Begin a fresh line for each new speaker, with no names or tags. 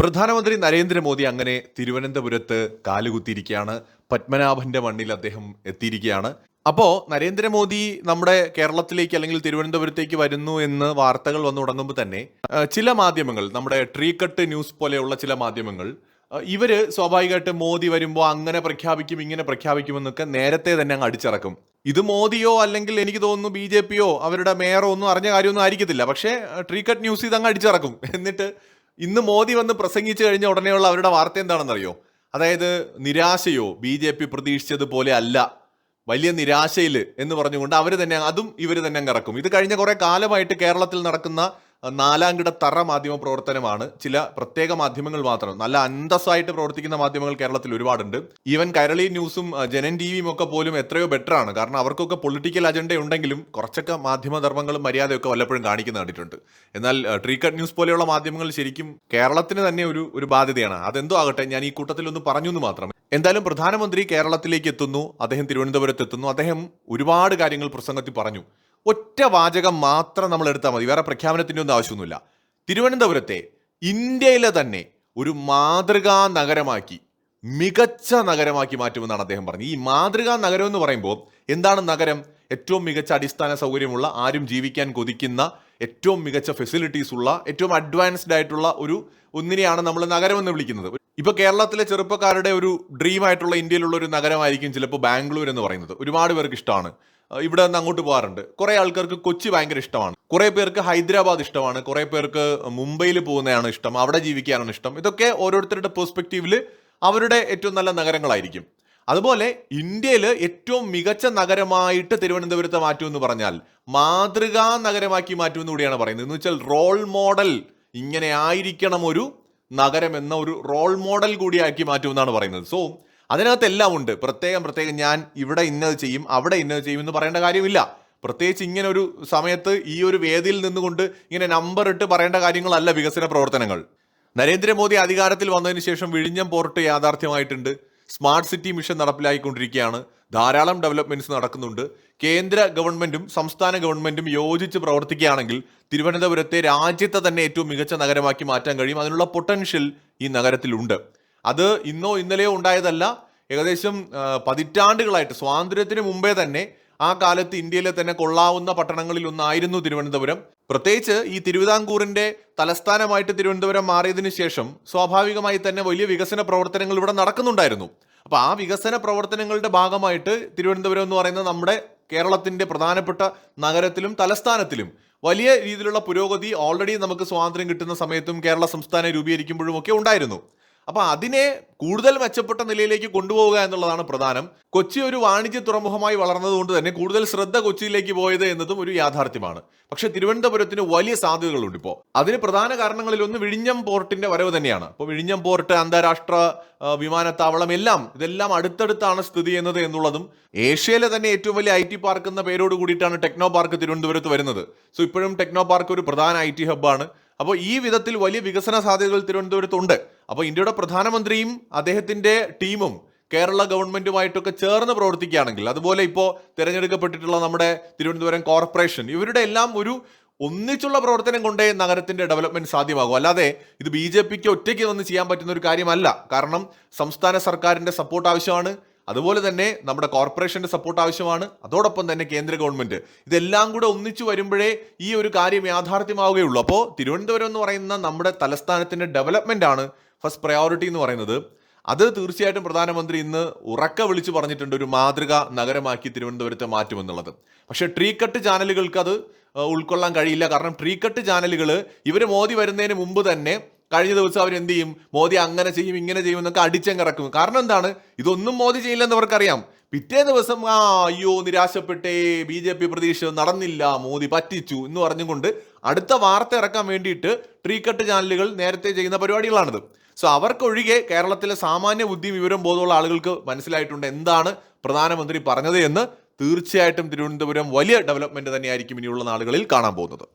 പ്രധാനമന്ത്രി നരേന്ദ്രമോദി അങ്ങനെ തിരുവനന്തപുരത്ത് കാലുകുത്തിയിരിക്കുകയാണ്. പത്മനാഭന്റെ മണ്ണിൽ അദ്ദേഹം എത്തിയിരിക്കുകയാണ്. അപ്പോ നരേന്ദ്രമോദി നമ്മുടെ കേരളത്തിലേക്ക് അല്ലെങ്കിൽ തിരുവനന്തപുരത്തേക്ക് വരുന്നു എന്ന് വാർത്തകൾ വന്നു തുടങ്ങുമ്പോൾ തന്നെ ചില മാധ്യമങ്ങൾ, നമ്മുടെ ട്രീ കട്ട് ന്യൂസ് പോലെയുള്ള ചില മാധ്യമങ്ങൾ, ഇവര് സ്വാഭാവികമായിട്ട് മോദി വരുമ്പോൾ അങ്ങനെ പ്രഖ്യാപിക്കും ഇങ്ങനെ പ്രഖ്യാപിക്കുമെന്നൊക്കെ നേരത്തെ തന്നെ അങ്ങ് അടിച്ചിറക്കും. ഇത് മോദിയോ അല്ലെങ്കിൽ എനിക്ക് തോന്നുന്നു BJP അവരുടെ മേയറോ ഒന്നും അറിഞ്ഞ കാര്യമൊന്നും ആയിരിക്കത്തില്ല. പക്ഷേ ട്രീ കട്ട് ന്യൂസ് ഇതങ്ങ് അടിച്ചിറക്കും. എന്നിട്ട് ഇന്ന് മോദി വന്ന് പ്രസംഗിച്ചു കഴിഞ്ഞ ഉടനെയുള്ള അവരുടെ വാർത്ത എന്താണെന്നറിയോ? അതായത് നിരാശയോ BJP പ്രതീക്ഷിച്ചതുപോലെ അല്ല, വലിയ നിരാശയിൽ എന്ന് പറഞ്ഞുകൊണ്ട് ഇവർ തന്നെ ഇറക്കും. ഇത് കഴിഞ്ഞ കുറെ കാലമായിട്ട് കേരളത്തിൽ നടക്കുന്ന നാലാംകിട തറ മാധ്യമ പ്രവർത്തനമാണ്. ചില പ്രത്യേക മാധ്യമങ്ങൾ മാത്രം, നല്ല അന്തസ്സായിട്ട് പ്രവർത്തിക്കുന്ന മാധ്യമങ്ങൾ കേരളത്തിൽ ഒരുപാടുണ്ട്. ഈവൻ കൈരളി ന്യൂസും ജനൻ TVയും ഒക്കെ പോലും എത്രയോ ബെറ്റർ ആണ്. കാരണം അവർക്കൊക്കെ പൊളിറ്റിക്കൽ അജണ്ട ഉണ്ടെങ്കിലും കുറച്ചൊക്കെ മാധ്യമധർമ്മങ്ങളും മര്യാദയൊക്കെ വല്ലപ്പോഴും കാണിക്കുന്ന കണ്ടിട്ടുണ്ട്. എന്നാൽ ട്രീ കട്ട് ന്യൂസ് പോലെയുള്ള മാധ്യമങ്ങൾ ശരിക്കും കേരളത്തിന് തന്നെ ഒരു ബാധ്യതയാണ്. അതെന്തോ ആകട്ടെ, ഞാൻ ഈ കൂട്ടത്തിൽ ഒന്ന് പറഞ്ഞു എന്ന് മാത്രം. എന്തായാലും പ്രധാനമന്ത്രി കേരളത്തിലേക്ക് എത്തുന്നു, അദ്ദേഹം തിരുവനന്തപുരത്ത് എത്തുന്നു. അദ്ദേഹം ഒരുപാട് കാര്യങ്ങൾ പ്രസംഗത്തിൽ പറഞ്ഞു. ഒറ്റ വാചകം മാത്രം നമ്മൾ എടുത്താൽ മതി, വേറെ പ്രഖ്യാപനത്തിൻ്റെ ഒന്നും ആവശ്യമൊന്നുമില്ല. തിരുവനന്തപുരത്തെ ഇന്ത്യയിലെ തന്നെ ഒരു മാതൃകാ നഗരമാക്കി, മികച്ച നഗരമാക്കി മാറ്റുമെന്നാണ് അദ്ദേഹം പറഞ്ഞത്. ഈ മാതൃകാ നഗരം എന്ന് പറയുമ്പോൾ എന്താണ് നഗരം? ഏറ്റവും മികച്ച അടിസ്ഥാന സൗകര്യമുള്ള, ആരും ജീവിക്കാൻ കൊതിക്കുന്ന, ഏറ്റവും മികച്ച ഫെസിലിറ്റീസ് ഉള്ള, ഏറ്റവും അഡ്വാൻസ്ഡ് ആയിട്ടുള്ള ഒന്നിനെയാണ് നമ്മൾ നഗരം എന്ന് വിളിക്കുന്നത്. ഇപ്പൊ കേരളത്തിലെ ചെറുപ്പക്കാരുടെ ഒരു ഡ്രീം ആയിട്ടുള്ള ഇന്ത്യയിലുള്ള ഒരു നഗരമായിരിക്കും ചിലപ്പോൾ ബാംഗ്ലൂർ എന്ന് പറയുന്നത്. ഒരുപാട് പേർക്ക് ഇഷ്ടമാണ്, ഇവിടെ നിന്ന് അങ്ങോട്ട് പോകാറുണ്ട്. കുറെ ആൾക്കാർക്ക് കൊച്ചി ഭയങ്കര ഇഷ്ടമാണ്, കുറെ പേർക്ക് ഹൈദരാബാദ് ഇഷ്ടമാണ്, കുറെ പേർക്ക് മുംബൈയിൽ പോകുന്നതാണ് ഇഷ്ടം, അവിടെ ജീവിക്കാനാണ് ഇഷ്ടം. ഇതൊക്കെ ഓരോരുത്തരുടെ പെർസ്പെക്റ്റീവില് അവരുടെ ഏറ്റവും നല്ല നഗരങ്ങളായിരിക്കും. അതുപോലെ ഇന്ത്യയിൽ ഏറ്റവും മികച്ച നഗരമായിട്ട് തിരുവനന്തപുരത്തെ മാറ്റുമെന്ന് പറഞ്ഞാൽ മാതൃകാ നഗരമാക്കി മാറ്റുമെന്ന് കൂടിയാണ് പറയുന്നത്. എന്ന് വെച്ചാൽ റോൾ മോഡൽ, ഇങ്ങനെ ആയിരിക്കണം ഒരു നഗരം എന്ന ഒരു റോൾ മോഡൽ കൂടിയാക്കി മാറ്റുമെന്നാണ് പറയുന്നത്. സോ അതിനകത്ത് എല്ലാം ഉണ്ട്. പ്രത്യേകം ഞാൻ ഇവിടെ ഇന്നത് ചെയ്യും, അവിടെ ഇന്നത് ചെയ്യും എന്ന് പറയേണ്ട കാര്യമില്ല. പ്രത്യേകിച്ച് ഇങ്ങനെ ഒരു സമയത്ത് ഈ ഒരു വേദിയിൽ നിന്നുകൊണ്ട് ഇങ്ങനെ നമ്പർ ഇട്ട് പറയേണ്ട കാര്യങ്ങളല്ല വികസന പ്രവർത്തനങ്ങൾ. നരേന്ദ്രമോദി അധികാരത്തിൽ വന്നതിന് ശേഷം വിഴിഞ്ഞം പോർട്ട് യാഥാർത്ഥ്യമായിട്ടുണ്ട്. സ്മാർട്ട് സിറ്റി മിഷൻ നടപ്പിലായിക്കൊണ്ടിരിക്കുകയാണ്. ധാരാളം ഡെവലപ്മെന്റ്സ് നടക്കുന്നുണ്ട്. കേന്ദ്ര ഗവൺമെന്റും സംസ്ഥാന ഗവൺമെന്റും യോജിച്ച് പ്രവർത്തിക്കുകയാണെങ്കിൽ തിരുവനന്തപുരത്തെ രാജ്യത്തെ തന്നെ ഏറ്റവും മികച്ച നഗരമാക്കി മാറ്റാൻ കഴിയും. അതിനുള്ള പൊട്ടൻഷ്യൽ ഈ നഗരത്തിലുണ്ട്. അത് ഇന്നോ ഇന്നലെയോ ഉണ്ടായതല്ല. ഏകദേശം പതിറ്റാണ്ടുകളായിട്ട്, സ്വാതന്ത്ര്യത്തിന് മുമ്പേ തന്നെ ആ കാലത്ത് ഇന്ത്യയിലെ തന്നെ കൊള്ളാവുന്ന പട്ടണങ്ങളിൽ ഒന്നായിരുന്നു തിരുവനന്തപുരം. പ്രത്യേകിച്ച് ഈ തിരുവിതാംകൂറിന്റെ തലസ്ഥാനമായിട്ട് തിരുവനന്തപുരം മാറിയതിനു ശേഷം സ്വാഭാവികമായി തന്നെ വലിയ വികസന പ്രവർത്തനങ്ങൾ ഇവിടെ നടക്കുന്നുണ്ടായിരുന്നു. അപ്പൊ ആ വികസന പ്രവർത്തനങ്ങളുടെ ഭാഗമായിട്ട് തിരുവനന്തപുരം എന്ന് പറയുന്നത് നമ്മുടെ കേരളത്തിന്റെ പ്രധാനപ്പെട്ട നഗരത്തിലും തലസ്ഥാനത്തിലും വലിയ രീതിയിലുള്ള പുരോഗതി ഓൾറെഡി നമുക്ക് സ്വാതന്ത്ര്യം കിട്ടുന്ന സമയത്തും കേരള സംസ്ഥാനം രൂപീകരിക്കുമ്പോഴും ഒക്കെ ഉണ്ടായിരുന്നു. അപ്പൊ അതിനെ കൂടുതൽ മെച്ചപ്പെട്ട നിലയിലേക്ക് കൊണ്ടുപോവുക എന്നുള്ളതാണ് പ്രധാനം. കൊച്ചി ഒരു വാണിജ്യ തുറമുഖമായി വളർന്നതുകൊണ്ട് തന്നെ കൂടുതൽ ശ്രദ്ധ കൊച്ചിയിലേക്ക് പോയത് എന്നതും ഒരു യാഥാർത്ഥ്യമാണ്. പക്ഷെ തിരുവനന്തപുരത്തിന് വലിയ സാധ്യതകളുണ്ട്. ഇപ്പോൾ അതിന് പ്രധാന കാരണങ്ങളിൽ ഒന്ന് വിഴിഞ്ഞം പോർട്ടിന്റെ വരവ് തന്നെയാണ്. അപ്പോൾ വിഴിഞ്ഞം പോർട്ട്, അന്താരാഷ്ട്ര വിമാനത്താവളം, ഇതെല്ലാം അടുത്തടുത്താണ് സ്ഥിതി ചെയ്യുന്നത് എന്നുള്ളതും, ഏഷ്യയിലെ തന്നെ ഏറ്റവും വലിയ IT പാർക്ക് എന്ന പേരോട് കൂടിയിട്ടാണ് ടെക്നോ പാർക്ക് തിരുവനന്തപുരത്ത് വരുന്നത്. സോ ഇപ്പോഴും ടെക്നോ പാർക്ക് ഒരു പ്രധാന IT ഹബ്ബാണ്. അപ്പോൾ ഈ വിധത്തിൽ വലിയ വികസന സാധ്യതകൾ തിരുവനന്തപുരത്തുണ്ട്. അപ്പോൾ ഇന്ത്യയുടെ പ്രധാനമന്ത്രിയും അദ്ദേഹത്തിന്റെ ടീമും കേരള ഗവൺമെന്റുമായിട്ടൊക്കെ ചേർന്ന് പ്രവർത്തിക്കുകയാണെങ്കിൽ, അതുപോലെ ഇപ്പോൾ തിരഞ്ഞെടുക്കപ്പെട്ടിട്ടുള്ള നമ്മുടെ തിരുവനന്തപുരം കോർപ്പറേഷൻ, ഇവരുടെ എല്ലാം ഒരു ഒന്നിച്ചുള്ള പ്രവർത്തനം കൊണ്ടേ നഗരത്തിന്റെ ഡെവലപ്മെന്റ് സാധ്യമാകും. അല്ലാതെ ഇത് BJPക്ക് ഒറ്റയ്ക്ക് വന്ന് ചെയ്യാൻ പറ്റുന്ന ഒരു കാര്യമല്ല. കാരണം സംസ്ഥാന സർക്കാരിന്റെ സപ്പോർട്ട് ആവശ്യമാണ്, അതുപോലെ തന്നെ നമ്മുടെ കോർപ്പറേഷന്റെ സപ്പോർട്ട് ആവശ്യമാണ്, അതോടൊപ്പം തന്നെ കേന്ദ്ര ഗവൺമെന്റ്. ഇതെല്ലാം കൂടെ ഒന്നിച്ചു വരുമ്പോഴേ ഈ ഒരു കാര്യം യാഥാർത്ഥ്യമാവുകയുള്ളൂ. അപ്പോൾ തിരുവനന്തപുരം എന്ന് പറയുന്ന നമ്മുടെ തലസ്ഥാനത്തിന്റെ ഡെവലപ്മെന്റ് ആണ് ഫസ്റ്റ് പ്രയോറിറ്റി എന്ന് പറയുന്നത്. അത് തീർച്ചയായിട്ടും പ്രധാനമന്ത്രി ഇന്ന് ഉറക്കെ വിളിച്ചു പറഞ്ഞിട്ടുണ്ട്, ഒരു മാതൃക നഗരമാക്കി തിരുവനന്തപുരത്തെ മാറ്റുമെന്നുള്ളത്. പക്ഷേ ട്രീ കട്ട് ചാനലുകൾക്ക് അത് ഉൾക്കൊള്ളാൻ കഴിയില്ല. കാരണം ട്രീ കട്ട് ചാനലുകൾ ഇവർ മോദി വരുന്നതിന് മുമ്പ് തന്നെ കഴിഞ്ഞ ദിവസം അവരെന്ത് ചെയ്യും, മോദി അങ്ങനെ ചെയ്യും ഇങ്ങനെ ചെയ്യും എന്നൊക്കെ അടിച്ചങ്ങിറക്കും. കാരണം എന്താണ്, ഇതൊന്നും മോദി ചെയ്യില്ലെന്ന് അവർക്കറിയാം. പിറ്റേ ദിവസം അയ്യോ നിരാശപ്പെട്ടേ, BJP പ്രതീക്ഷ നടന്നില്ല, മോദി പറ്റിച്ചു എന്ന് പറഞ്ഞുകൊണ്ട് അടുത്ത വാർത്ത ഇറക്കാൻ വേണ്ടിയിട്ട് ട്രീ കട്ട് ചാനലുകൾ നേരത്തെ ചെയ്യുന്ന പരിപാടികളാണിത്. സോ അവർക്കൊഴികെ കേരളത്തിലെ സാമാന്യ ബുദ്ധിയും വിവരം ബോധമുള്ള ആളുകൾക്ക് മനസ്സിലായിട്ടുണ്ട് എന്താണ് പ്രധാനമന്ത്രി പറഞ്ഞത് എന്ന്. തീർച്ചയായിട്ടും തിരുവനന്തപുരം വലിയ ഡെവലപ്മെന്റ് തന്നെയായിരിക്കും ഇനിയുള്ള നാളുകളിൽ കാണാൻ പോകുന്നത്.